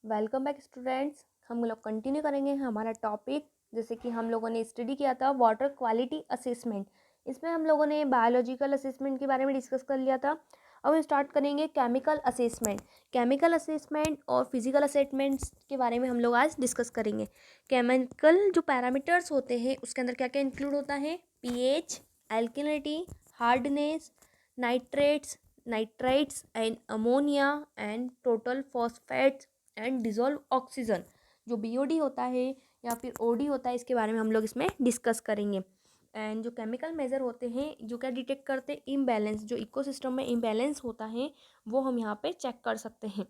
Welcome back students. हम लोग continue करेंगे हमारा टॉपिक, जैसे कि हम लोगों ने स्टडी किया था वाटर क्वालिटी असेसमेंट। इसमें हम लोगों ने बायोलॉजिकल असेसमेंट के बारे में डिस्कस कर लिया था। अब हम स्टार्ट करेंगे केमिकल असेसमेंट। केमिकल असेसमेंट और फिजिकल असेसमेंट्स के बारे में हम लोग आज डिस्कस करेंगे। केमिकल जो पैरामीटर्स होते हैं उसके अंदर क्या क्या इंक्लूड होता है? PH, alkalinity, hardness, nitrates, nitrites and ammonia and total phosphates and dissolve oxygen. जो बीओडी होता है या फिर ओडी होता है, इसके बारे में हम लोग इसमें डिस्कस करेंगे। एंड जो केमिकल मेजर होते हैं जो क्या डिटेक्ट करते हैं? इम्बैलेंस, जो इकोसिस्टम में इम्बैलेंस होता है वो हम यहाँ पे चेक कर सकते हैं।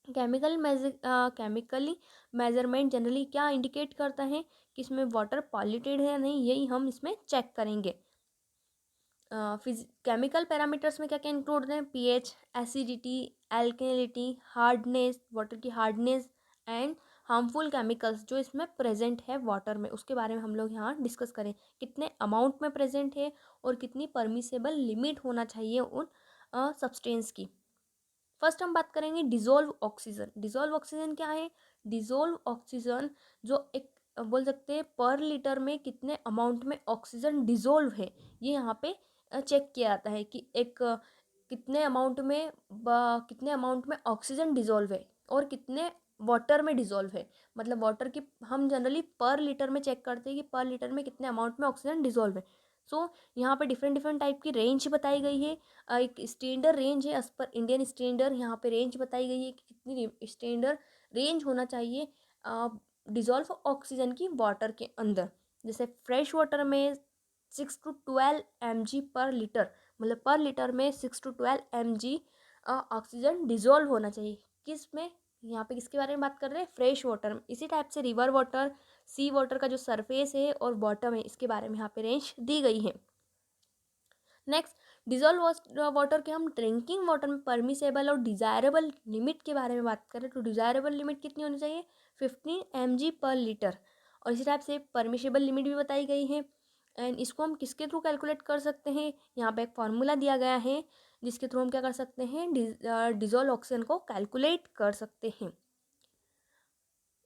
केमिकली मेजरमेंट जनरली क्या इंडिकेट करता है कि इसमें वाटर पॉल्यूटेड है या नहीं, यही हम इसमें चेक करेंगे। केमिकल पैरामीटर्स में क्या क्या इंक्लूड हैं? PH, acidity, alkalinity, hardness, water की हार्डनेस एंड हार्मफुल केमिकल्स जो इसमें प्रेजेंट है वाटर में, उसके बारे में हम लोग यहाँ डिस्कस करें। कितने अमाउंट में प्रेजेंट है और कितनी परमिसेबल लिमिट होना चाहिए उन सब्सटेंस की। फर्स्ट हम बात करेंगे डिजोल्व ऑक्सीजन। डिजोल्व ऑक्सीजन क्या है? डिजोल्व ऑक्सीजन जो एक बोल सकते हैं पर लीटर में कितने अमाउंट में ऑक्सीजन डिजोल्व है, ये यहाँ पे चेक किया जाता है कि एक कितने अमाउंट में ऑक्सीजन डिजोल्व है और कितने वाटर में डिजोल्व है। मतलब वाटर की हम जनरली पर लीटर में चेक करते हैं कि पर लीटर में कितने अमाउंट में ऑक्सीजन डिजोल्व है। सो यहाँ पे डिफरेंट डिफरेंट टाइप की रेंज बताई गई है। एक स्टैंडर्ड रेंज है एज पर इंडियन स्टैंडर्ड, यहाँ पे रेंज बताई गई है कि कितनी स्टैंडर्ड रेंज होना चाहिए डिजोल्व ऑक्सीजन की वाटर के अंदर। जैसे फ्रेश वाटर में 6 to 12 mg पर लीटर, मतलब पर लीटर में 6 to 12 mg ऑक्सीजन डिजोल्व होना चाहिए। किस में? यहाँ पे किसके बारे में बात कर रहे हैं? फ्रेश वाटर में। इसी टाइप से रिवर वाटर, सी वाटर का जो सरफेस है और बॉटम है, इसके बारे में यहाँ पे रेंज दी गई है। नेक्स्ट, डिजोल्व वाटर के हम ड्रिंकिंग वाटर में परमिसेबल और डिज़ायरेबल लिमिट के बारे में बात करें तो डिज़ायरेबल लिमिट कितनी होनी चाहिए? 15 mg पर लीटर। और इसी टाइप से परमिसेबल लिमिट भी बताई गई है। एंड इसको हम किसके थ्रू कैलकुलेट कर सकते हैं? यहाँ पे एक फार्मूला दिया गया है जिसके थ्रू हम क्या कर सकते हैं? डिजोल्व ऑक्सीजन को कैलकुलेट कर सकते हैं।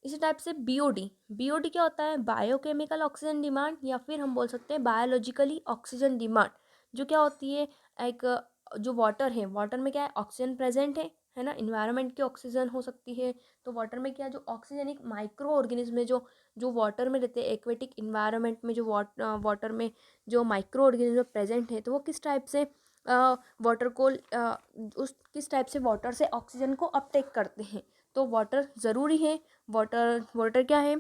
इसी टाइप से बीओडी। बीओडी क्या होता है? बायोकेमिकल ऑक्सीजन डिमांड, या फिर हम बोल सकते हैं बायोलॉजिकली ऑक्सीजन डिमांड। जो क्या होती है? एक जो वाटर है, वाटर में क्या है? ऑक्सीजन प्रेजेंट है ना। इन्वायरमेंट की ऑक्सीजन हो सकती है, तो वाटर में क्या, जो ऑक्सीजन एक माइक्रो ऑर्गेनिज्म है जो जो वाटर में रहते हैं, एक्वेटिक इन्वायरमेंट में जो वाटर में जो माइक्रो ऑर्गेनिज्म प्रेजेंट है, तो वो किस टाइप से वाटर को उस किस टाइप से वाटर से ऑक्सीजन को अपटेक करते हैं। तो वाटर ज़रूरी है। वाटर क्या है?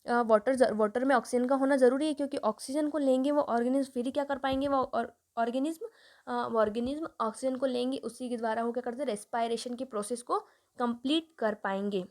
वाटर में ऑक्सीजन का होना ज़रूरी है, क्योंकि ऑक्सीजन को लेंगे वो ऑर्गेनिज्म, फिर ही क्या कर पाएंगे वो ऑर्गेनिज्म ऑक्सीजन को लेंगे, उसी के द्वारा वो क्या करते हैं? रेस्पायरेशन की प्रोसेस को कंप्लीट कर पाएंगे।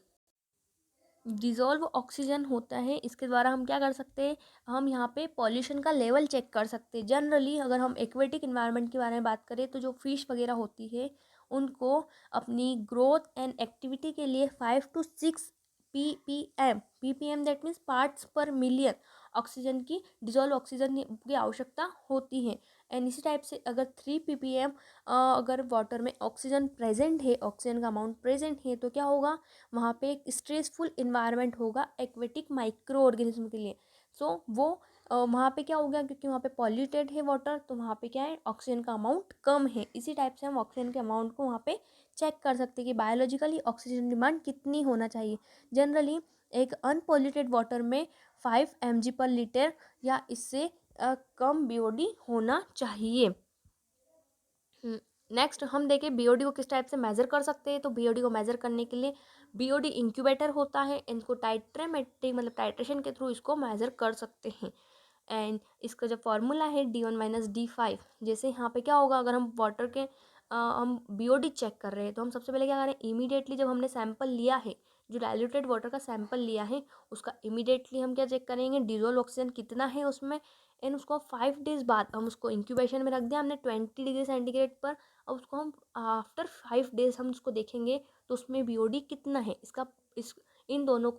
डिज़ोल्व ऑक्सीजन होता है, इसके द्वारा हम क्या कर सकते हैं? हम यहाँ पे पॉल्यूशन का लेवल चेक कर सकते हैं। जनरली अगर हम एक्वेटिक इन्वायरमेंट के बारे में बात करें तो जो फिश वगैरह होती है उनको अपनी ग्रोथ एंड एक्टिविटी के लिए 5 to 6 ppm that means parts पर मिलियन ऑक्सीजन की, डिजोल्व ऑक्सीजन की आवश्यकता होती है। एंड इसी टाइप से अगर 3 ppm अगर वाटर में ऑक्सीजन प्रेजेंट है, ऑक्सीजन का अमाउंट प्रेजेंट है, तो क्या होगा? वहाँ पे एक स्ट्रेसफुल इन्वायरमेंट होगा एक्वेटिक माइक्रो ऑर्गेनिज्म के लिए। सो वो वहाँ पे क्या हो गया? क्योंकि वहाँ पे पॉल्यूटेड है वाटर, तो वहाँ पे क्या है? ऑक्सीजन का अमाउंट कम है। इसी टाइप से हम ऑक्सीजन के अमाउंट को वहाँ पे चेक कर सकते हैं कि बायोलॉजिकली ऑक्सीजन डिमांड कितनी होना चाहिए। जनरली एक अनपॉल्यूटेड वाटर में 5 mg पर लीटर या इससे कम बीओडी होना चाहिए। नेक्स्ट हम देखें बीओडी को किस टाइप से मेज़र कर सकते हैं। तो बीओडी को मेज़र करने के लिए बीओडी इंक्यूबेटर होता है, इनको टाइट्रेमेट्रिक मतलब टाइट्रेशन के थ्रू इसको मेज़र कर सकते हैं। एंड इसका जो फार्मूला है D1 - D5। जैसे यहाँ पे क्या होगा? अगर हम वाटर के हम बीओडी चेक कर रहे हैं तो हम सबसे पहले क्या करें? इमीडिएटली जब हमने सैंपल लिया है, जो डाइल्यूटेड वाटर का सैंपल लिया है, उसका इमीडिएटली हम क्या चेक करेंगे? डिजोल्व ऑक्सीजन कितना है उसमें। एंड उसको 5 days बाद हम उसको इंक्यूबेशन में रख दिया हमने 20 डिग्री सेंटीग्रेड पर। अब उसको हम आफ्टर 5 days हम उसको देखेंगे तो उसमें बीओडी कितना है इसका। इस इन दोनों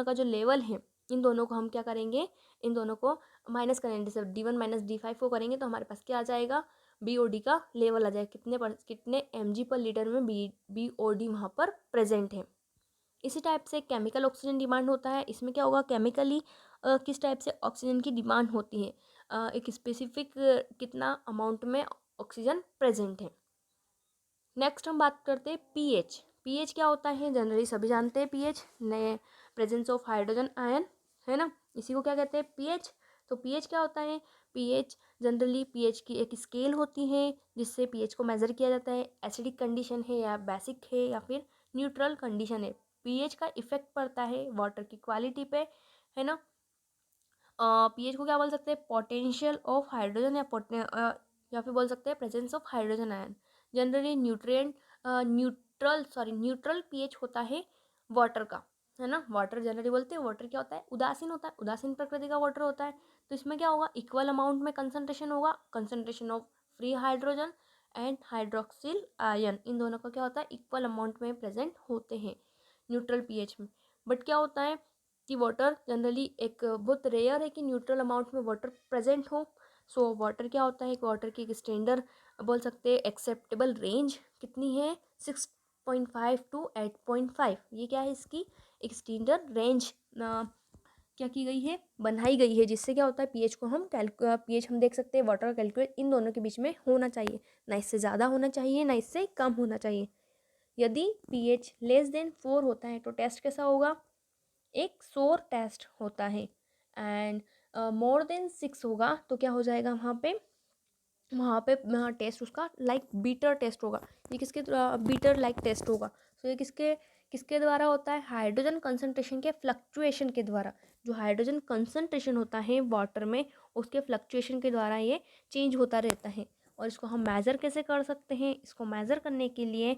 का जो लेवल है, इन दोनों को हम क्या करेंगे? इन दोनों को माइनस करेंगे। जैसे D1 - D5 को करेंगे तो हमारे पास क्या आ जाएगा? बीओडी का लेवल आ जाएगा, कितने mg पर लीटर में बीओडी वहाँ पर प्रेजेंट है। इसी टाइप से केमिकल ऑक्सीजन डिमांड होता है। इसमें क्या होगा, केमिकली किस टाइप से ऑक्सीजन की डिमांड होती है, एक स्पेसिफिक कितना अमाउंट में ऑक्सीजन प्रेजेंट है। नेक्स्ट हम बात करते हैं पीएच। पीएच क्या होता है, जनरली सभी जानते हैं पीएच, नए प्रेजेंस ऑफ हाइड्रोजन आयन, है ना, इसी को क्या कहते हैं पीएच। तो पीएच क्या होता है, पीएच जनरली पीएच की एक स्केल होती है जिससे पीएच को मेज़र किया जाता है, एसिडिक कंडीशन है या बेसिक है या फिर न्यूट्रल कंडीशन है। पीएच का इफेक्ट पड़ता है वाटर की क्वालिटी पे, है ना। पीएच को क्या बोल सकते हैं, पोटेंशियल ऑफ हाइड्रोजन या फिर बोल सकते हैं presence of hydrogen ion. Generally neutral pH होता है वाटर का, है ना। वाटर जनरली बोलते हैं वाटर क्या होता है, उदासीन होता है, उदासीन प्रकृति का वाटर होता है। तो इसमें क्या होगा, इक्वल अमाउंट में कंसंट्रेशन होगा, concentration of free hydrogen and hydroxyl ion, इन दोनों का क्या होता है, इक्वल अमाउंट में प्रेजेंट होते हैं न्यूट्रल पीएच में। बट क्या होता है कि वाटर जनरली एक बहुत रेयर है कि न्यूट्रल अमाउंट में वाटर प्रेजेंट हो। सो वाटर क्या होता है, वाटर की एक स्टैंडर्ड बोल सकते हैं एक्सेप्टेबल रेंज कितनी है, 6.5 to 8.5, ये क्या है इसकी एक स्टैंडर्ड रेंज क्या की गई है, बनाई गई है, जिससे क्या होता है पीएच को हम पीएच हम देख सकते हैं वाटर का कैलकुलेट इन दोनों के बीच में होना चाहिए, ना इससे ज़्यादा होना चाहिए ना इससे कम होना चाहिए। यदि पीएच लेस देन 4 होता है तो टेस्ट कैसा होगा, एक सोर टेस्ट होता है। एंड मोर देन 6 होगा तो क्या हो जाएगा, वहाँ पे टेस्ट उसका लाइक बीटर टेस्ट होगा। ये किसके बीटर लाइक टेस्ट होगा। तो ये किसके किसके द्वारा होता है, हाइड्रोजन कंसंट्रेशन के फ्लक्चुएशन के द्वारा। जो हाइड्रोजन कंसंट्रेशन होता है वाटर में उसके फ्लक्चुएशन के द्वारा ये चेंज होता रहता है। और इसको हम मेज़र कैसे कर सकते हैं, इसको मेज़र करने के लिए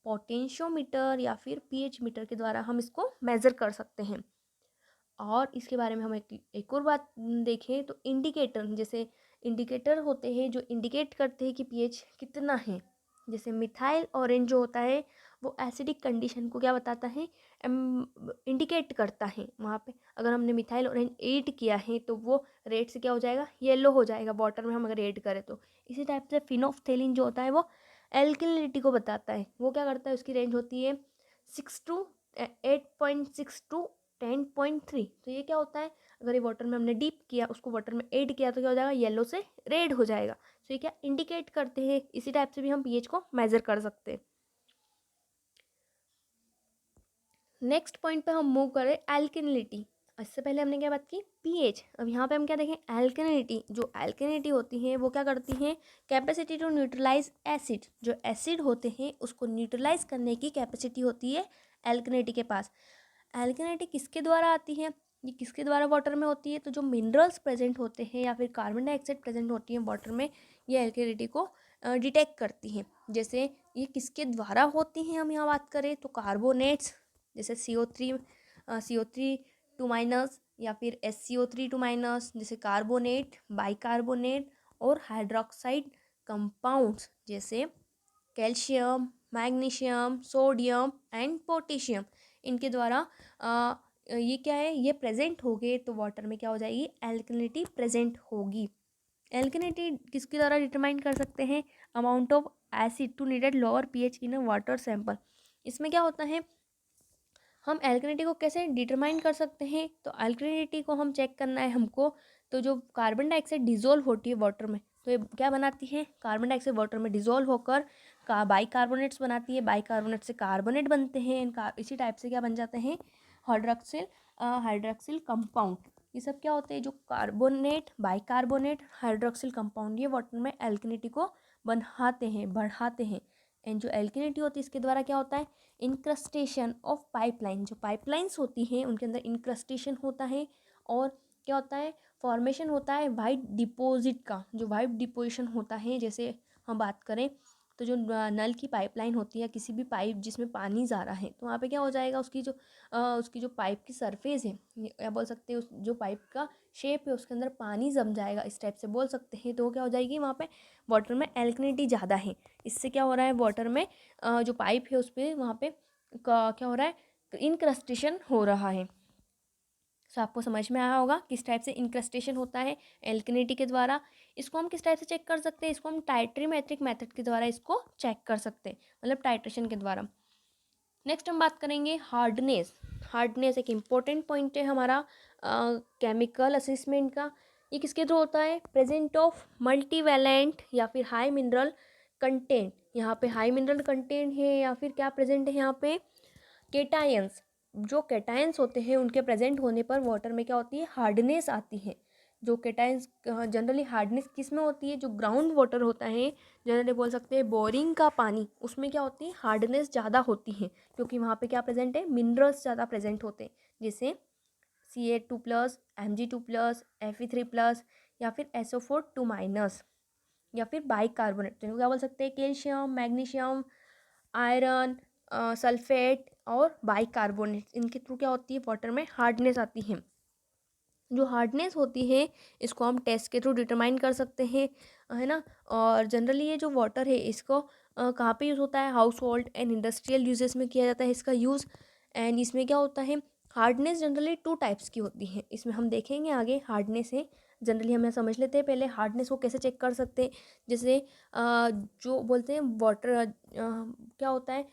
पोटेंशियोमीटर या फिर पीएच मीटर के द्वारा हम इसको मेज़र कर सकते हैं। और इसके बारे में हम एक और बात देखें तो इंडिकेटर, जैसे इंडिकेटर होते हैं जो इंडिकेट करते हैं कि पीएच कितना है। जैसे मिथाइल ऑरेंज जो होता है वो एसिडिक कंडीशन को क्या बताता है, इंडिकेट करता है। वहाँ पे अगर हमने मिथाइल ऑरेंज ऐड किया है तो वो रेड से क्या हो जाएगा, येलो हो जाएगा वाटर में हम अगर ऐड करें तो। इसी टाइप से फिनोफ्थेलिन जो होता है वो एल्किलिनिटी को बताता है। वो क्या करता है, उसकी रेंज होती है 8.6 to 10.3। तो ये क्या होता है, अगर ये वाटर में हमने डीप किया, उसको वाटर में ऐड किया तो क्या हो जाएगा, येलो से रेड हो जाएगा। तो ये क्या इंडिकेट करते हैं। इसी टाइप से भी हम पीएच को मेजर कर सकते हैं। नेक्स्ट पॉइंट पे हम मूव करें एल्केनिलिटी। इससे पहले हमने क्या बात की, पीएच। अब यहाँ पे हम क्या देखें, एल्केनिलिटी। जो एल्केनिलिटी होती है वो क्या करती है, कैपेसिटी टू न्यूट्रलाइज एसिड। जो एसिड होते हैं उसको न्यूट्रलाइज करने की कैपेसिटी होती है एल्केनिलिटी के पास। एल्केनिलिटी किसके द्वारा आती है, ये किसके द्वारा वाटर में होती है, तो जो मिनरल्स प्रेजेंट होते हैं या फिर कार्बन डाइऑक्साइड प्रेजेंट होती है वाटर में, ये एल्केनिलिटी को डिटेक्ट करती हैं। जैसे ये किसके द्वारा होती हैं, हम यहाँ बात करें तो कार्बोनेट्स, जैसे CO3 2- या फिर SCO3 2- जैसे कार्बोनेट, बाइकार्बोनेट और हाइड्रोक्साइड कंपाउंड्स जैसे calcium, magnesium, sodium and potassium, इनके द्वारा ये क्या है, ये प्रेजेंट हो गए तो वाटर में क्या हो जाएगी, एल्कलिनिटी प्रेजेंट होगी। एल्कलिनिटी किसके द्वारा डिटरमाइन कर सकते हैं, amount of acid to needed lower pH in a water sample. इसमें क्या होता है, हम एल्कलिनिटी को कैसे डिटरमाइन कर सकते हैं, तो एल्कलिनिटी को हम चेक करना है हमको। तो जो कार्बन डाइऑक्साइड डिजोल्व होती है वाटर में, तो ये क्या बनाती है, कार्बन डाइऑक्साइड वाटर में डिजोल्व होकर बाइकार्बोनेट्स बनाती है। बाइकार्बोनेट से कार्बोनेट बनते हैं, इसी टाइप से क्या बन जाते हैं, हाइड्रोक्सिल कंपाउंड। ये सब क्या होते हैं, जो कार्बोनेट, बाइकार्बोनेट, हाइड्रोक्सिल कंपाउंड, ये वाटर में एल्कलिनिटी को बढ़ाते हैं। एंड जो एल्कलिनिटी होती है इसके द्वारा क्या होता है, इंक्रस्टेशन ऑफ पाइपलाइन। जो पाइपलाइंस होती हैं उनके अंदर इंक्रस्टेशन होता है और क्या होता है, फॉर्मेशन होता है वाइट डिपॉजिट का। जो वाइट डिपोजिशन होता है, जैसे हम बात करें तो जो नल की पाइपलाइन होती है, किसी भी पाइप जिसमें पानी जा रहा है, तो वहाँ पे क्या हो जाएगा, उसकी जो पाइप की सरफेस है, या बोल सकते हैं उस जो पाइप का शेप है उसके अंदर पानी जम जाएगा, इस टाइप से बोल सकते हैं। तो वो क्या हो जाएगी, वहाँ पे वाटर में एल्कलिनिटी ज़्यादा है। इससे क्या हो रहा है, वाटर में जो पाइप है उस पर वहाँ पे क्या हो रहा है, इनक्रस्टेशन हो रहा है। सो आपको समझ में आया होगा किस टाइप से इनक्रस्टेशन होता है एल्कलिनिटी के द्वारा। इसको हम किस टाइप से चेक कर सकते हैं, इसको हम टाइट्रीमेट्रिक मेथड के द्वारा इसको चेक कर सकते हैं, मतलब टाइट्रेशन के द्वारा। नेक्स्ट हम बात करेंगे हार्डनेस। हार्डनेस एक इम्पोर्टेंट पॉइंट है हमारा केमिकल असेसमेंट का। ये किसके थ्रू होता है? प्रेजेंट ऑफ मल्टीवैलेंट या फिर हाई मिनरल कंटेंट। यहाँ पे हाई मिनरल कंटेंट है या फिर क्या प्रेजेंट है यहाँ पे? केटायंस। जो केटायंस होते हैं उनके प्रेजेंट होने पर वाटर में क्या होती है? हार्डनेस आती है। जो केटायंस जनरली हार्डनेस किस में होती है? जो ग्राउंड वाटर होता है, जनरली बोल सकते हैं बोरिंग का पानी, उसमें क्या होती है? हार्डनेस ज़्यादा होती है, क्योंकि वहाँ पे क्या प्रेजेंट है? मिनरल्स ज़्यादा प्रेजेंट होते हैं, जैसे Ca2+, Mg2+, Fe3+, या फिर SO4 2- या फिर बाइकार्बोनेट। तो इनको क्या बोल सकते हैं? कैल्शियम, मैग्नीशियम, आयरन, सल्फेट और बाइकार्बोनेट, इनके थ्रू क्या होती है? वाटर में हार्डनेस आती है। जो हार्डनेस होती है इसको हम टेस्ट के थ्रू डिटरमाइन कर सकते हैं, है ना। और जनरली ये जो वाटर है इसको कहाँ पे यूज़ होता है? House hold and industrial uses में किया जाता है इसका यूज़। एंड इसमें क्या होता है? हार्डनेस जनरली 2 टाइप्स की होती है, इसमें हम देखेंगे आगे हार्डनेस है। जनरली हमें समझ लेते हैं पहले हार्डनेस को कैसे चेक कर सकते हैं। जैसे जो बोलते हैं वाटर क्या होता है?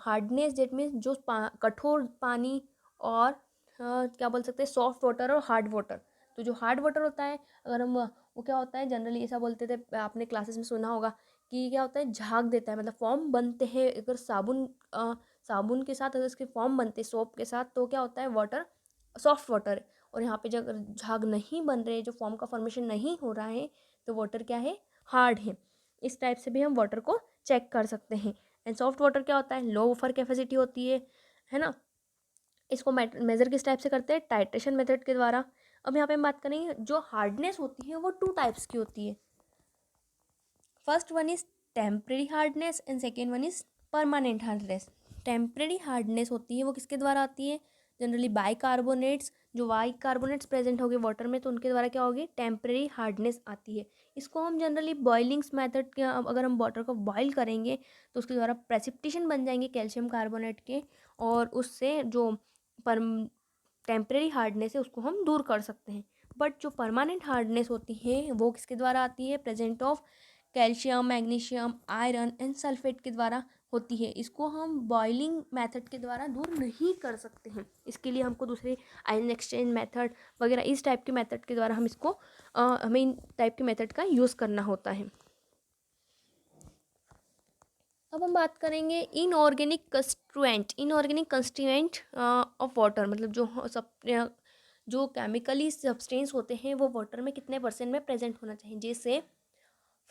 हार्डनेस डेट मीन्स जो कठोर पानी और क्या बोल सकते हैं? सॉफ्ट वाटर और हार्ड वाटर। तो जो हार्ड वाटर होता है, अगर हम वो क्या होता है? जनरली ऐसा बोलते थे, आपने क्लासेस में सुना होगा कि क्या होता है? झाग देता है, मतलब फॉर्म बनते हैं। अगर साबुन के साथ अगर इसके फॉर्म बनते हैं सोप के साथ, तो क्या होता है? वाटर सॉफ्ट वाटर है। और यहाँ पे जब झाग नहीं बन रहे, जो फॉर्म का फॉर्मेशन नहीं हो रहा है, तो वाटर क्या है? हार्ड है। इस टाइप से भी हम वाटर को चेक कर सकते हैं। एंड सॉफ्ट वाटर क्या होता है? लो बफर कैपेसिटी होती है ना। इसको मेज़र किस टाइप से करते हैं? टाइट्रेशन मेथड के द्वारा। अब यहाँ पे हम बात करेंगे, जो हार्डनेस होती है वो 2 टाइप्स की होती है। First one is temporary hardness and second one is permanent hardness. Temporary hardness होती है वो किसके द्वारा आती है? Generally bicarbonates. जो बाइकार्बोनेट्स प्रेजेंट होंगे वाटर में, तो उनके द्वारा क्या होगी? टेम्परेरी हार्डनेस आती है। इसको हम जनरली बॉइलिंग्स मेथड के, अगर हम वाटर को बॉईल करेंगे तो उसके द्वारा प्रेसिपिटेशन बन जाएंगे कैल्शियम कार्बोनेट के, और उससे जो पर टेम्परेरी हार्डनेस है उसको हम दूर कर सकते हैं। बट जो परमानेंट हार्डनेस होती है वो किसके द्वारा आती है? Present of calcium, magnesium, iron and sulphate के द्वारा होती है। इसको हम बॉइलिंग मेथड के द्वारा दूर नहीं कर सकते हैं। इसके लिए हमको दूसरे आयन एक्सचेंज मेथड वगैरह इस टाइप के मेथड के द्वारा हम इसको हमें इन टाइप के मेथड का यूज़ करना होता है। अब हम बात करेंगे इनऑर्गेनिक कंस्टिट्यूएंट ऑफ वाटर, मतलब जो केमिकली सब्सटेंस होते हैं वो वाटर में कितने परसेंट में प्रेजेंट होना चाहिए। जैसे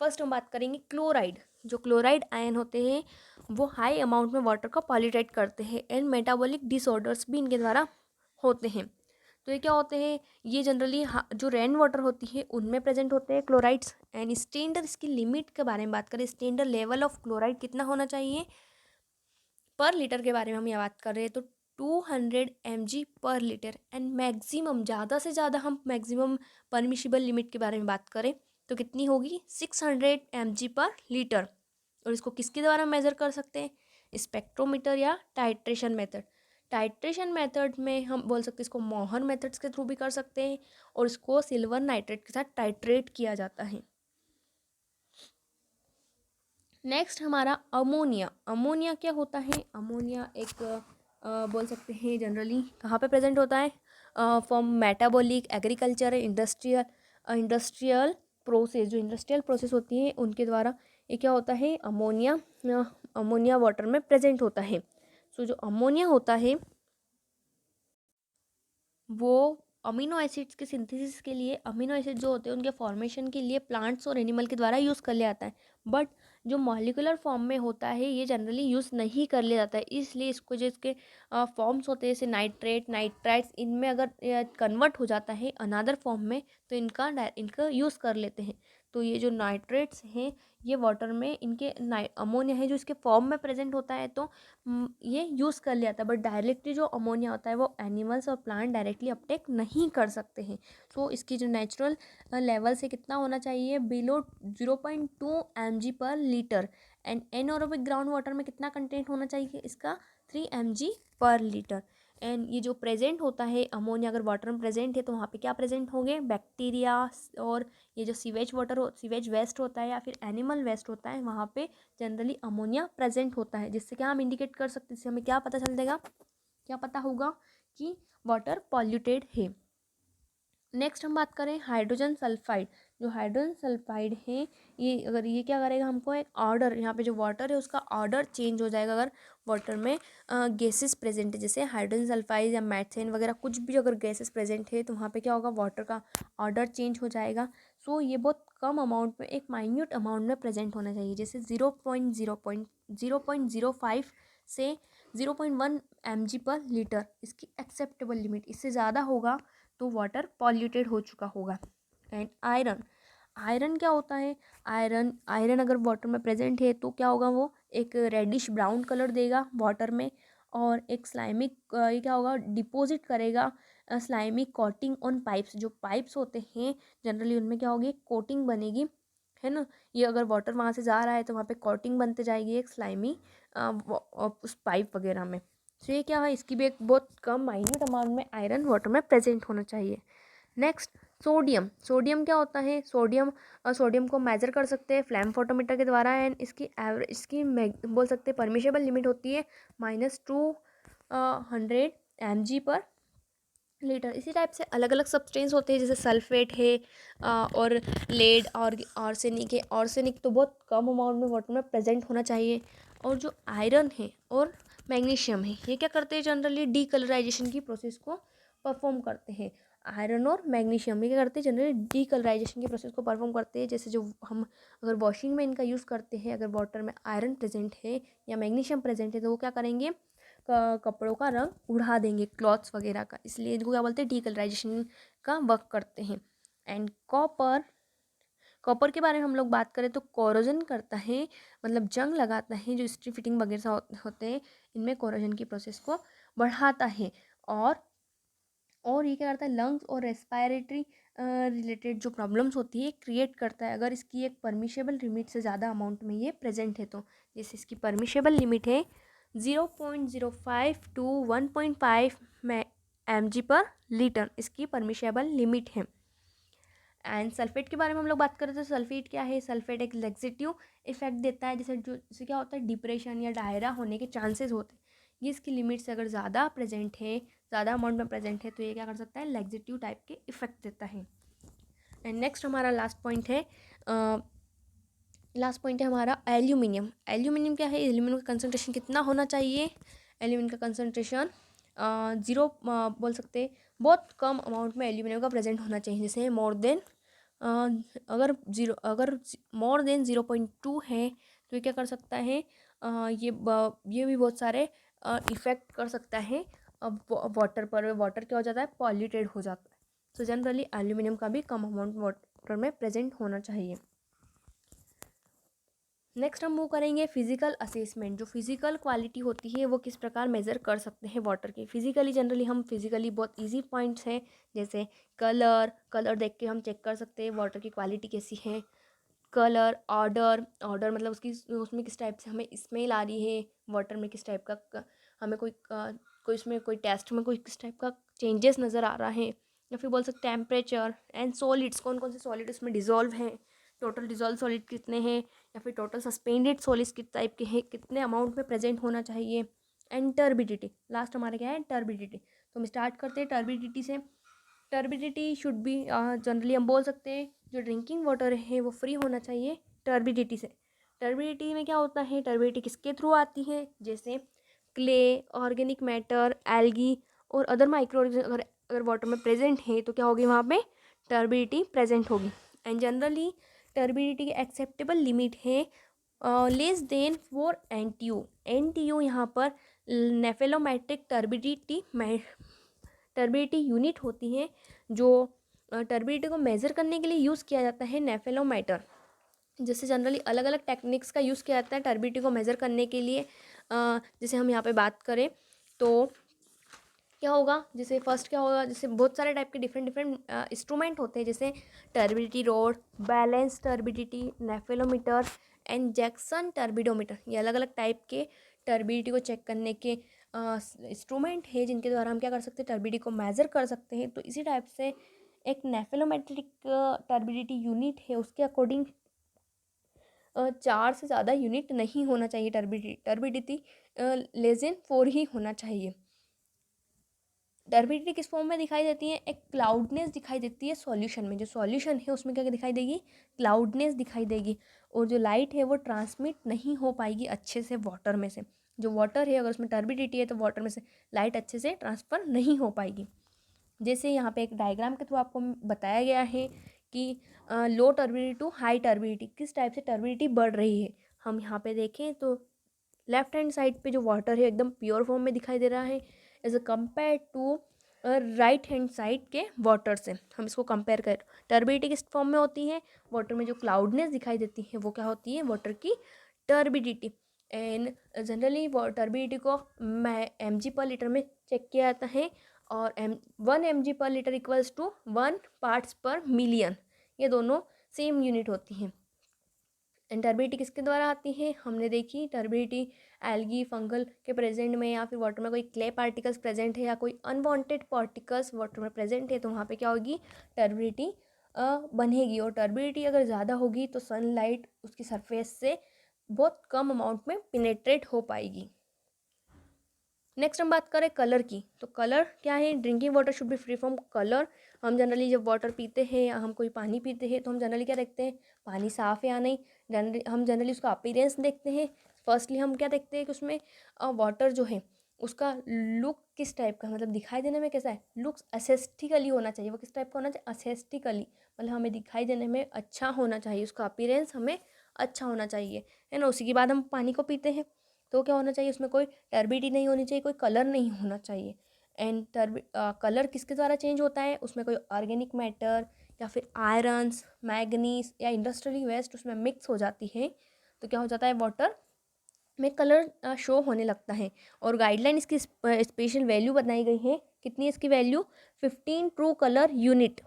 फर्स्ट हम बात करेंगे क्लोराइड। जो क्लोराइड आयन होते हैं वो हाई अमाउंट में वाटर को पॉल्यूटेट करते हैं, एंड मेटाबॉलिक डिसऑर्डर्स भी इनके द्वारा होते हैं। तो ये क्या होते हैं? ये जनरली जो रेन वाटर होती है उनमें प्रेजेंट होते हैं क्लोराइड्स। एंड स्टैंडर्ड, इसकी लिमिट के बारे में बात करें, स्टैंडर्ड लेवल ऑफ क्लोराइड कितना होना चाहिए पर लीटर के बारे में हम ये बात कर रहे हैं, तो 200 mg/लीटर। एंड मैक्सिमम, ज़्यादा से ज़्यादा हम मैक्सिमम परमिशिबल लिमिट के बारे में बात करें तो कितनी होगी? 600 mg/लीटर। और इसको किसके द्वारा मेज़र कर सकते हैं? स्पेक्ट्रोमीटर या टाइट्रेशन मेथड। टाइट्रेशन मेथड में हम बोल सकते हैं इसको मोहर मेथड्स के थ्रू भी कर सकते हैं, और इसको सिल्वर नाइट्रेट के साथ टाइट्रेट किया जाता है। नेक्स्ट हमारा अमोनिया। अमोनिया क्या होता है? अमोनिया एक बोल सकते हैं जनरली कहाँ पे प्रेजेंट होता है? From metabolic, agriculture, industrial process. जो इंडस्ट्रियल प्रोसेस होती है उनके द्वारा ये क्या होता है? अमोनिया वाटर में प्रेजेंट होता है। सो जो अमोनिया होता है वो अमीनो एसिड्स के सिंथेसिस के लिए, अमीनो एसिड जो होते हैं उनके फॉर्मेशन के लिए प्लांट्स और एनिमल के द्वारा यूज़ कर लिया जाता है। बट जो मॉलिकुलर फॉर्म में होता है ये जनरली यूज़ नहीं कर लिया जाता है, इसलिए इसको जो इसके फॉर्म्स होते हैं जैसे नाइट्रेट, नाइट्राइट्स, इनमें अगर कन्वर्ट हो जाता है अनदर फॉर्म में तो इनका यूज़ कर लेते हैं। तो ये जो नाइट्रेट्स हैं ये वाटर में इनके अमोनिया है जो इसके फॉर्म में प्रेजेंट होता है, तो ये यूज़ कर लिया था। बट डायरेक्टली जो अमोनिया होता है वो एनिमल्स और प्लांट डायरेक्टली अपटेक नहीं कर सकते हैं। तो इसकी जो नेचुरल लेवल से कितना होना चाहिए? बिलो 0.2 mg/लीटर। एंड एनएरोबिक ग्राउंड वाटर में कितना कंटेंट होना चाहिए इसका? 3 mg/लीटर। एंड ये जो प्रेजेंट होता है अमोनिया अगर वाटर में प्रेजेंट है तो वहाँ पे क्या प्रेजेंट होंगे, बैक्टीरिया। और ये जो सीवेज वेस्ट होता है या फिर एनिमल वेस्ट होता है वहाँ पे जनरली अमोनिया प्रेजेंट होता है, जिससे क्या हम इंडिकेट कर सकते हैं, इससे हमें क्या पता चल जाएगा, क्या पता होगा कि वाटर पॉल्यूटेड है। नेक्स्ट हम बात करें हाइड्रोजन सल्फाइड। जो हाइड्रोजन सल्फाइड है ये क्या करेगा, हमको एक ऑर्डर, यहाँ पे जो वाटर है उसका ऑर्डर चेंज हो जाएगा अगर वाटर में गैसेस प्रेजेंट है, जैसे हाइड्रोजन सल्फाइड या मैथेन वगैरह कुछ भी अगर गैसेस प्रेजेंट है तो वहाँ पे क्या होगा, वाटर का ऑर्डर चेंज हो जाएगा। सो ये बहुत कम अमाउंट में, एक माइन्यूट अमाउंट में प्रेजेंट होना चाहिए, जैसे 0.05 से 0.1 mg/लीटर इसकी एक्सेप्टेबल लिमिट, इससे ज़्यादा होगा तो वाटर पॉल्यूटेड हो चुका होगा। एंड आयरन क्या होता है, आयरन अगर वाटर में प्रेजेंट है तो क्या होगा, वो एक रेडिश ब्राउन कलर देगा वाटर में, और एक स्लाइमिक ये क्या होगा, डिपॉजिट करेगा स्लाइमिक कोटिंग ऑन पाइप्स। जो पाइप्स होते हैं जनरली उनमें क्या होगी, कोटिंग बनेगी, है ना। ये अगर वाटर वहाँ से जा रहा है तो वहाँ पे कोटिंग बनते जाएगी एक स्लाइमी उस पाइप वगैरह में। तो ये क्या है, इसकी भी एक बहुत कम माइन्यूट अमाउंट में आयरन वाटर में प्रेजेंट होना चाहिए। नेक्स्ट सोडियम क्या होता है, सोडियम को मेजर कर सकते हैं फ्लैम फोटोमीटर के द्वारा, एंड इसकी बोल सकते हैं परमिशेबल लिमिट होती है -200 mg/लीटर। इसी टाइप से अलग अलग सब्सटेंस होते हैं, जैसे सल्फेट है और लेड और आर्सेनिक है। आर्सेनिक तो बहुत कम अमाउंट में वाटर में प्रेजेंट होना चाहिए। और जो आयरन है और मैग्नीशियम है ये क्या करते हैं, जनरली डीकलराइजेशन की प्रोसेस को परफॉर्म करते हैं। आयरन और मैग्नीशियम ये क्या करते हैं, जनरली डीकलराइजेशन की प्रोसेस को परफॉर्म करते हैं। जैसे जो हम अगर वॉशिंग में इनका यूज़ करते हैं, अगर वाटर में आयरन प्रेजेंट है या मैग्नीशियम प्रेजेंट है तो वो क्या करेंगे, कपड़ों का रंग उड़ा देंगे, क्लॉथ्स वगैरह का, इसलिए इनको क्या बोलते हैं, डीकलराइजेशन का वर्क करते हैं। एंड कॉपर के बारे में हम लोग बात करें तो कोरोजन करता है, मतलब जंग लगाता है, जो स्ट्री फिटिंग वगैरह होते हैं इनमें कोरोजन की प्रोसेस को बढ़ाता है। और ये क्या करता है, लंग्स और रेस्पायरेटरी रिलेटेड जो प्रॉब्लम्स होती है क्रिएट करता है, अगर इसकी एक परमिशेबल लिमिट से ज़्यादा अमाउंट में ये प्रेजेंट है तो। जैसे इसकी परमिशेबल लिमिट है 0.05 to 1.5 mg/लीटर, इसकी परमिशेबल लिमिट है। एंड सल्फेट के बारे में हम लोग बात करें तो सल्फेट क्या है, सल्फेट एक लेक्सिटिव इफेक्ट देता है, जैसे क्या होता है, डिप्रेशन या डायरा होने के चांसेस होते हैं। ये इसकी लिमिट से अगर ज़्यादा प्रेजेंट है, ज़्यादा अमाउंट में प्रेजेंट है तो ये क्या कर सकता है, लेक्सिटिव टाइप के इफेक्ट देता है। एंड नेक्स्ट हमारा लास्ट पॉइंट है हमारा एल्यूमिनियम। एल्यूमिनियम क्या है, एल्यूमिनियम का कंसनट्रेशन कितना होना चाहिए, एल्यूमिनियम का कंसनट्रेशन 0 बोल सकते हैं, बहुत कम अमाउंट में एल्यूमिनियम का प्रेजेंट होना चाहिए। जैसे अगर मोर देन 0.2 है तो ये क्या कर सकता है, ये भी बहुत सारे इफ़ेक्ट कर सकता है वाटर पर। वाटर क्या हो जाता है, पॉल्यूटेड हो जाता है। तो जनरली एल्यूमिनियम का भी कम अमाउंट वाटर में प्रेजेंट होना चाहिए। नेक्स्ट हम मूव करेंगे फिजिकल असेसमेंट। जो फिजिकल क्वालिटी होती है वो किस प्रकार मेज़र कर सकते हैं वाटर की। फिजिकली जनरली हम फिजिकली बहुत इजी पॉइंट्स हैं, जैसे कलर देख के हम चेक कर सकते हैं वाटर की क्वालिटी कैसी है। कलर, ऑर्डर मतलब उसमें किस टाइप से हमें स्मेल आ रही है, वाटर में किस टाइप का हमें कोई इसमें कोई टेस्ट में कोई किस टाइप का चेंजेस नज़र आ रहा है। या फिर बोल सकते हैं टेम्परेचर एंड सॉलिड्स, कौन कौन से सॉलिड उसमें डिजॉल्व हैं, टोटल डिजॉल्व सॉलिड कितने हैं, या फिर टोटल सस्पेंडेड सॉलिड्स किस टाइप के हैं, कितने अमाउंट में प्रेजेंट होना चाहिए। एंड टर्बिडिटी, लास्ट हमारे क्या है, टर्बिडिटी। तो हम स्टार्ट करते हैं टर्बिडिटी से। टर्बिडिटी शुड बी जनरली हम बोल सकते हैं जो ड्रिंकिंग वाटर है वो फ्री होना चाहिए टर्बिडिटी से। टर्बिडिटी में क्या होता है, टर्बिडिटी किसके थ्रू आती है, जैसे क्ले, ऑर्गेनिक मैटर, एल्गी और अदर माइक्रो अगर वाटर में प्रेजेंट है तो क्या होगी, वहाँ पे टर्बिडिटी प्रेजेंट होगी। एंड जनरली टर्बिडिटी की एक्सेप्टेबल लिमिट है लेस देन 4 NTU यहाँ पर नेफेलोमेट्रिक टर्बिडिटी यूनिट होती है। जो टर्बिडिटी को मेज़र करने के लिए यूज़ किया जाता है नेफेलोमीटर। जैसे जनरली अलग अलग टेक्निक्स का यूज़ किया जाता है टर्बिडिटी को मेज़र करने के लिए। जैसे हम यहाँ पे बात करें तो क्या होगा, जैसे फर्स्ट क्या होगा, जैसे बहुत सारे टाइप के डिफरेंट इंस्ट्रूमेंट होते हैं, जैसे turbidity rod, balance turbidity, nephelometer and Jackson turbidometer. ये अलग अलग टाइप के टर्बिडिटी को चेक करने के इंस्ट्रूमेंट है जिनके द्वारा हम क्या कर सकते हैं, टर्बिडिटी को मेज़र कर सकते हैं। तो इसी टाइप से एक नेफेलोमेट्रिक टर्बिडिटी यूनिट है, उसके अकॉर्डिंग 4 से ज़्यादा यूनिट नहीं होना चाहिए। टर्बिडिटी लेस देन 4 ही होना चाहिए। टर्बिडिटी किस फॉर्म में दिखाई देती है, एक क्लाउडनेस दिखाई देती है सॉल्यूशन में। जो सॉल्यूशन है उसमें क्या दिखाई देगी, क्लाउडनेस दिखाई देगी। और जो लाइट है वो ट्रांसमिट नहीं हो पाएगी अच्छे से वाटर में से। जो वाटर है अगर उसमें टर्बिडिटी है तो वाटर में से लाइट अच्छे से ट्रांसफ़र नहीं हो पाएगी। जैसे यहाँ पे एक डायग्राम के थ्रू आपको बताया गया है कि लो टर्बिडिटी टू हाई टर्बिडिटी किस टाइप से टर्बिडिटी बढ़ रही है। हम यहाँ पे देखें तो लेफ्ट हैंड साइड पे जो वाटर है एकदम प्योर फॉर्म में दिखाई दे रहा है as a compare to right hand side के वाटर से। हम इसको कंपेयर करें, टर्बिडिटी किस फॉर्म में होती है, वाटर में जो क्लाउडनेस दिखाई देती है वो क्या होती है, वाटर की टर्बिडिटी। एंड जनरली टर्बिडिटी को mg/लीटर में चेक किया जाता है और 1 mg/लीटर इक्वल्स टू 1 parts/million, ये दोनों सेम यूनिट होती हैं। एंड टर्बिडिटी किसके द्वारा आती है, हमने देखी टर्बिडिटी एल्गी फंगल के प्रेजेंट में या फिर वाटर में कोई क्ले पार्टिकल्स प्रेजेंट है या कोई अनवांटेड पार्टिकल्स वाटर में प्रेजेंट है तो वहाँ पे क्या होगी, टर्बिडिटी बनेगी। और टर्बिडिटी अगर ज़्यादा होगी तो सनलाइट उसकी सरफेस से बहुत कम अमाउंट में पिनेट्रेट हो पाएगी। नेक्स्ट हम बात करें कलर की, तो कलर क्या है, drinking water should be free from colour. हम जनरली जब वाटर पीते हैं या हम कोई पानी पीते हैं तो हम जनरली क्या देखते हैं, पानी साफ़ है या नहीं। हम जनरली उसका अपीयरेंस देखते हैं। फर्स्टली हम क्या देखते हैं कि उसमें वाटर जो है उसका लुक किस टाइप का, मतलब दिखाई देने में कैसा है, लुक्स असेस्टिकली होना चाहिए। वो किस टाइप का होना चाहिए, असेस्टिकली, मतलब हमें दिखाई देने में अच्छा होना चाहिए, उसका अपीयरेंस हमें अच्छा होना चाहिए, है ना। उसी के बाद हम पानी को पीते हैं तो क्या होना चाहिए, उसमें कोई टर्बिडिटी नहीं होनी चाहिए, कोई कलर नहीं होना चाहिए। एंड कलर किसके द्वारा चेंज होता है, उसमें कोई ऑर्गेनिक मैटर या फिर आयरन्स, मैग्नीज या इंडस्ट्रियल वेस्ट उसमें मिक्स हो जाती है तो क्या हो जाता है, वाटर में कलर शो होने लगता है। और गाइडलाइन इसकी स्पेशल वैल्यू बनाई गई है, कितनी है इसकी value, 15 true colour unit,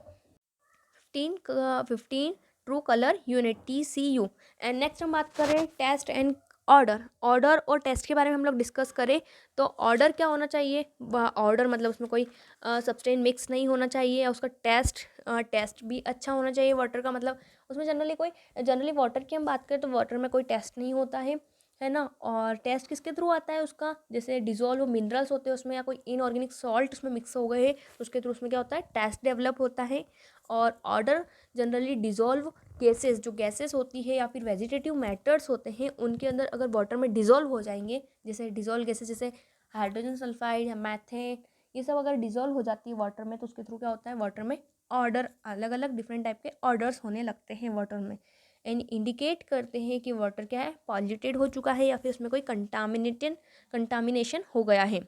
15 true colour unit TCU। And next हम बात करें टेस्ट एंड ऑर्डर और टेस्ट के बारे में हम लोग डिस्कस करें तो ऑर्डर क्या होना चाहिए, ऑर्डर मतलब उसमें कोई सब्सटेंस मिक्स नहीं होना चाहिए। उसका टेस्ट भी अच्छा होना चाहिए वाटर का, मतलब उसमें जनरली वाटर की हम बात करें तो वाटर में कोई टेस्ट नहीं होता है ना। और टेस्ट किसके थ्रू आता है उसका, जैसे डिजोल्व मिनरल्स होते हैं उसमें या कोई इनऑर्गेनिक सॉल्ट उसमें मिक्स हो गए तो उसके थ्रू उसमें क्या होता है, टेस्ट डेवलप होता है। और ऑर्डर जनरली डिजोल्व गैसेस, जो गैसेस होती है या फिर वेजिटेटिव मैटर्स होते हैं उनके अंदर अगर वाटर में डिजोल्व हो जाएंगे, जैसे डिजोल्व गैसेस जैसे हाइड्रोजन सल्फाइड या मैथेन, ये सब अगर डिजोल्व हो जाती है वाटर में तो उसके थ्रू क्या होता है, वाटर में ऑर्डर, अलग अलग डिफरेंट टाइप के ऑर्डर्स होने लगते हैं वाटर में। एंड इंडिकेट करते हैं कि वाटर क्या है, पॉल्यूटेड हो चुका है या फिर उसमें कोई कंटामिनेशन हो गया है।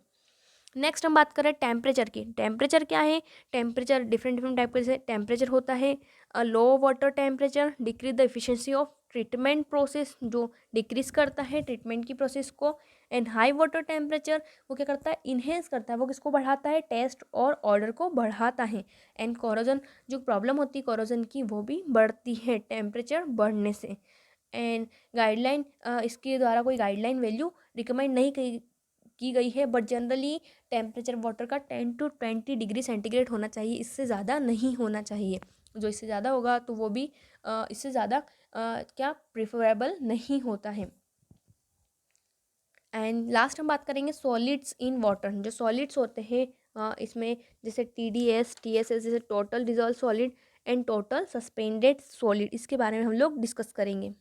नेक्स्ट हम बात करें टेम्परेचर की। टेम्परेचर क्या है, टेम्परेचर डिफरेंट टाइप के टेम्परेचर होता है। Low water temperature decrease the efficiency of treatment process, जो डिक्रीज करता है ट्रीटमेंट की प्रोसेस को। एंड हाई वाटर टेम्परेचर वो क्या करता है, इन्हेंस करता है, वो किसको बढ़ाता है, टेस्ट और ऑर्डर को बढ़ाता है। एंड कोरोजन, जो प्रॉब्लम होती है कोरोजन की वो भी बढ़ती है टेम्परेचर बढ़ने से। एंड गाइडलाइन, इसके द्वारा कोई गाइडलाइन वैल्यू रिकमेंड नहीं की गई है, बट जनरली टेम्परेचर वाटर का 10 to 20 डिग्री सेंटीग्रेड होना चाहिए, इससे ज़्यादा नहीं होना चाहिए। जो इससे ज़्यादा होगा तो वो भी इससे ज़्यादा क्या प्रिफरेबल नहीं होता है। एंड लास्ट हम बात करेंगे सॉलिड्स इन वाटर। जो सॉलिड्स होते हैं इसमें जैसे TDS TSS, जैसे total dissolve solid and total suspended solid, इसके बारे में हम लोग डिस्कस करेंगे।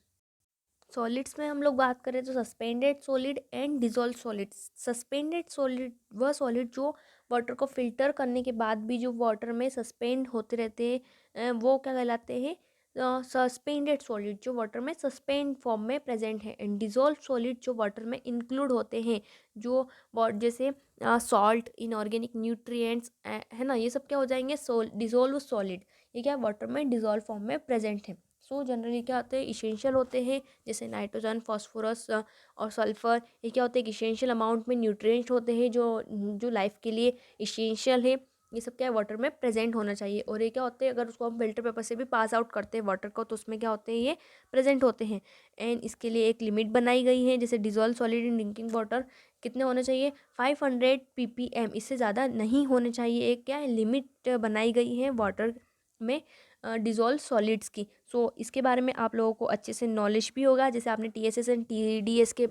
सॉलिड्स में हम लोग बात करें तो suspended solid and dissolve solid. Suspended solid वह सॉलिड जो वाटर को फिल्टर करने के बाद भी जो वाटर में सस्पेंड होते रहते हैं वो क्या कहलाते हैं, सस्पेंडेड सॉलिड, जो वाटर में सस्पेंड फॉर्म में प्रेजेंट है। एंड डिजोल्व सॉलिड जो वाटर में इंक्लूड होते हैं, जो जैसे सॉल्ट, इनऑर्गेनिक न्यूट्रिएंट्स है ना, ये सब क्या हो जाएंगे, डिजोल्व सॉलिड, ये क्या वाटर में डिजोल्व फॉर्म में प्रेजेंट है। सो जनरली क्या होते हैं, इसेंशियल होते हैं, जैसे नाइट्रोजन, फास्फोरस और सल्फर, ये क्या होते हैं, इसेंशियल अमाउंट में न्यूट्रिएंट्स होते हैं जो लाइफ के लिए इसेंशियल है। ये सब क्या है, वाटर में प्रेजेंट होना चाहिए। और ये क्या होते हैं, अगर उसको हम फिल्टर पेपर से भी पास आउट करते हैं वाटर को, तो उसमें क्या होते हैं, ये प्रेजेंट होते हैं। एंड इसके लिए एक लिमिट बनाई गई है, जैसे dissolve solid in drinking water कितने होने चाहिए, 500 ppm, इससे ज़्यादा नहीं होने चाहिए। एक क्या है, लिमिट बनाई गई है वाटर में डिज़ोल्व सॉलिड्स की। सो इसके बारे में आप लोगों को अच्छे से नॉलेज भी होगा, जैसे आपने TSS एंड TDS के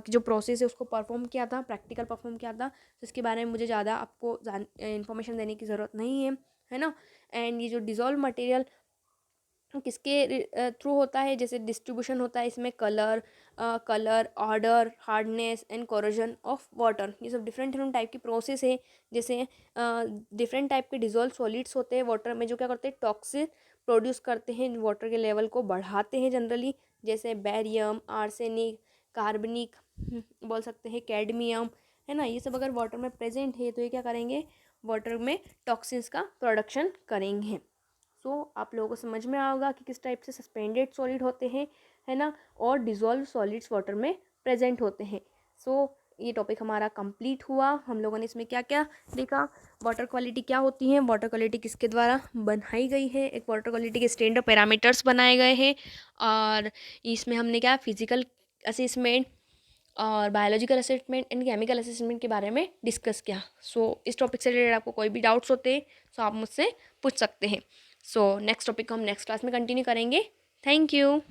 जो प्रोसेस है उसको परफॉर्म किया था, प्रैक्टिकल परफॉर्म किया था, तो इसके बारे में मुझे ज़्यादा आपको इन्फॉर्मेशन देने की ज़रूरत नहीं है ना। एंड ये जो डिज़ोल्व मटेरियल किसके थ्रू होता है, जैसे डिस्ट्रीब्यूशन होता है इसमें colour, order, hardness and corrosion of water, ये सब डिफरेंट डिफरेंट टाइप की प्रोसेस है। जैसे डिफरेंट टाइप के डिजोल्व सॉलिड्स होते हैं वाटर में, जो क्या करते हैं, टॉक्सिन प्रोड्यूस करते हैं, वाटर के लेवल को बढ़ाते हैं जनरली, जैसे बैरियम, आर्सेनिक, कार्बनिक, बोल सकते हैं कैडमियम, है ना। ये सब अगर वाटर में प्रेजेंट है तो ये क्या करेंगे, वाटर में टॉक्सिन्स का प्रोडक्शन करेंगे। आप लोगों को समझ में आएगा कि किस टाइप से सस्पेंडेड सॉलिड होते हैं, है ना, और डिजोल्व सॉलिड्स वाटर में प्रेजेंट होते हैं। ये टॉपिक हमारा कंप्लीट हुआ। हम लोगों ने इसमें क्या क्या देखा, वाटर क्वालिटी क्या होती है, वाटर क्वालिटी किसके द्वारा बनाई गई है, एक वाटर क्वालिटी के स्टैंडर्ड पैरामीटर्स बनाए गए हैं, और इसमें हमने क्या फिजिकल असेसमेंट और biological assessment and chemical assessment के बारे में डिस्कस किया। इस टॉपिक से रिलेटेड आपको कोई भी डाउट्स होते हैं तो आप मुझसे पूछ सकते हैं। नेक्स्ट टॉपिक को हम नेक्स्ट क्लास में कंटिन्यू करेंगे। Thank you.